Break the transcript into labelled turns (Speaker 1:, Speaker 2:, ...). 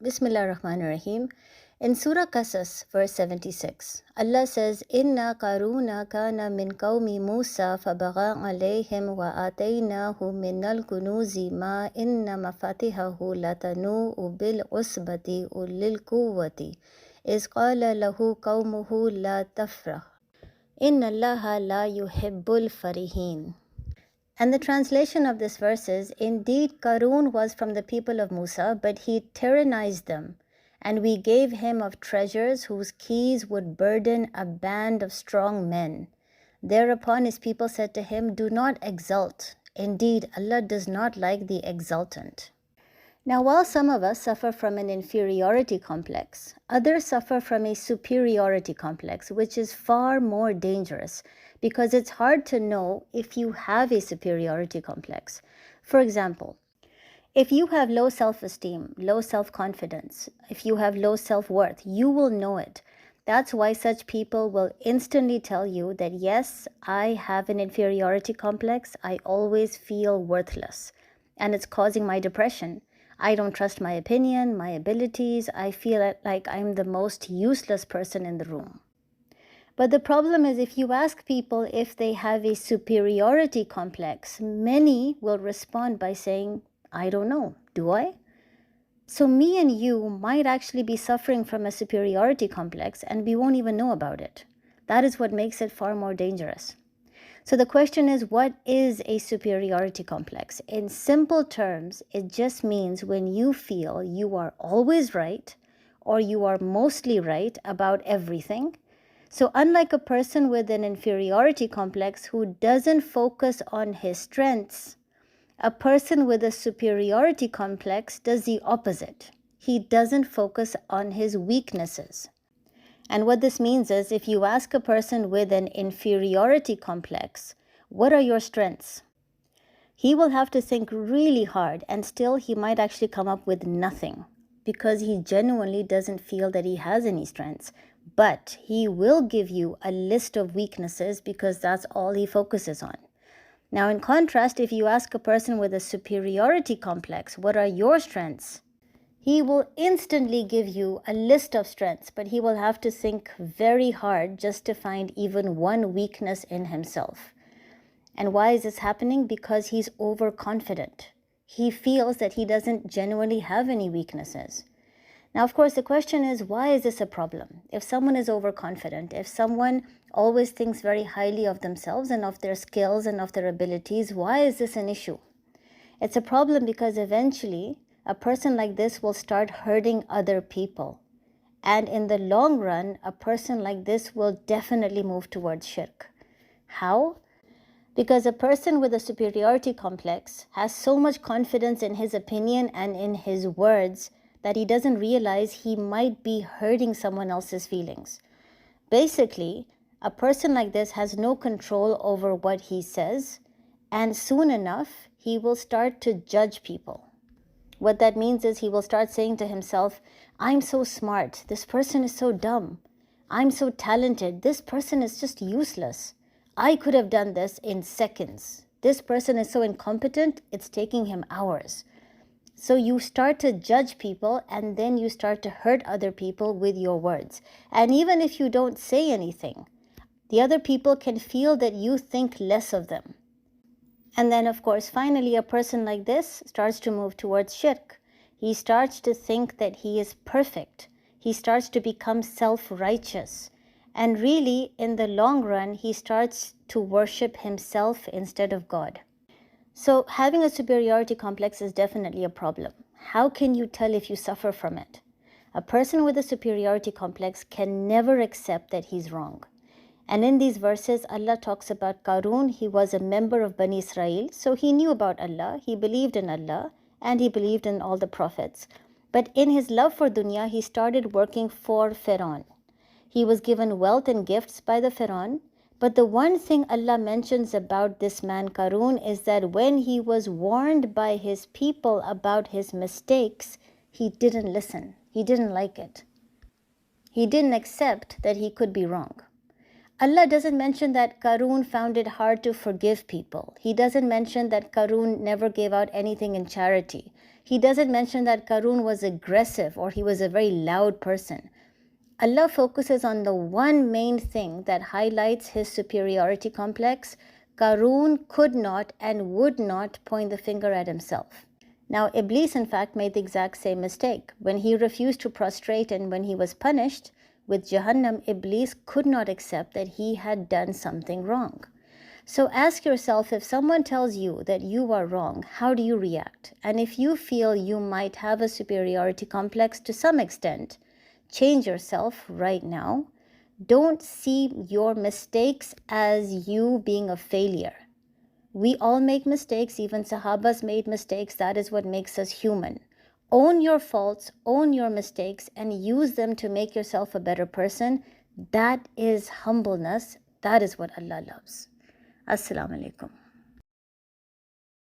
Speaker 1: Bismillah ar-Rahman ar-Rahim. In Surah Qasas, verse 76, Allah says, Inna Qaruna kana min qawmi Musa fabagha alayhim wa ataynahu min al-kunuzi ma inna mafatihahu latanu bil usbati ulil quwwati iz qala lahu qawmuhu la tafrah inna Allaha la yuhibbul farihin. And the translation of this verse is, indeed Qarun was from the people of Musa, but he tyrannized them, and we gave him of treasures whose keys would burden a band of strong men. Thereupon his people said to him, do not exult. Indeed, Allah does not like the exultant. Now, while some of us suffer from an inferiority complex, others suffer from a superiority complex, which is far more dangerous because it's hard to know if you have a superiority complex. For example, if you have low self-esteem, low self-confidence, if you have low self-worth, you will know it. That's why such people will instantly tell you that, yes, I have an inferiority complex. I always feel worthless, and it's causing my depression. I don't trust my opinion, my abilities. I feel like I'm the most useless person in the room. But the problem is, if you ask people if they have a superiority complex, many will respond by saying, I don't know, do I? So me and you might actually be suffering from a superiority complex and we won't even know about it. That is what makes it far more dangerous. So the question is, what is a superiority complex? In simple terms, it just means when you feel you are always right or you are mostly right about everything. So unlike a person with an inferiority complex who doesn't focus on his strengths, a person with a superiority complex does the opposite. He doesn't focus on his weaknesses. And what this means is, if you ask a person with an inferiority complex, what are your strengths? He will have to think really hard, and still he might actually come up with nothing because he genuinely doesn't feel that he has any strengths. But he will give you a list of weaknesses because that's all he focuses on. Now, in contrast, if you ask a person with a superiority complex, what are your strengths? He will instantly give you a list of strengths, but he will have to think very hard just to find even one weakness in himself. And why is this happening? Because he's overconfident. He feels that he doesn't genuinely have any weaknesses. Now, of course, the question is, why is this a problem? If someone is overconfident, if someone always thinks very highly of themselves and of their skills and of their abilities, why is this an issue? It's a problem because eventually a person like this will start hurting other people. And in the long run, a person like this will definitely move towards shirk. How? Because a person with a superiority complex has so much confidence in his opinion and in his words that he doesn't realize he might be hurting someone else's feelings. Basically, a person like this has no control over what he says, and soon enough, he will start to judge people. What that means is he will start saying to himself, I'm so smart, this person is so dumb. I'm so talented, this person is just useless. I could have done this in seconds. This person is so incompetent, it's taking him hours. So you start to judge people, and then you start to hurt other people with your words. And even if you don't say anything, the other people can feel that you think less of them. And then, of course, finally, a person like this starts to move towards shirk. He starts to think that he is perfect. He starts to become self-righteous. And really, in the long run, he starts to worship himself instead of God. So having a superiority complex is definitely a problem. How can you tell if you suffer from it? A person with a superiority complex can never accept that he's wrong. And in these verses, Allah talks about Qarun. He was a member of Bani Israel, so he knew about Allah, he believed in Allah, and he believed in all the prophets. But in his love for dunya, he started working for Pharaoh. He was given wealth and gifts by the Pharaoh. But the one thing Allah mentions about this man Qarun is that when he was warned by his people about his mistakes, he didn't listen. He didn't like it. He didn't accept that he could be wrong. Allah doesn't mention that Qarun found it hard to forgive people. He doesn't mention that Qarun never gave out anything in charity. He doesn't mention that Qarun was aggressive or he was a very loud person. Allah focuses on the one main thing that highlights his superiority complex. Qarun could not and would not point the finger at himself. Now, Iblis, in fact, made the exact same mistake. When he refused to prostrate and when he was punished with Jahannam, Iblis could not accept that he had done something wrong. So ask yourself, if someone tells you that you are wrong, how do you react? And if you feel you might have a superiority complex to some extent, change yourself right now. Don't see your mistakes as you being a failure. We all make mistakes, even Sahabas made mistakes. That is what makes us human. Own your faults, own your mistakes, and use them to make yourself a better person. That is humbleness. That is what Allah loves. Assalamu alaikum.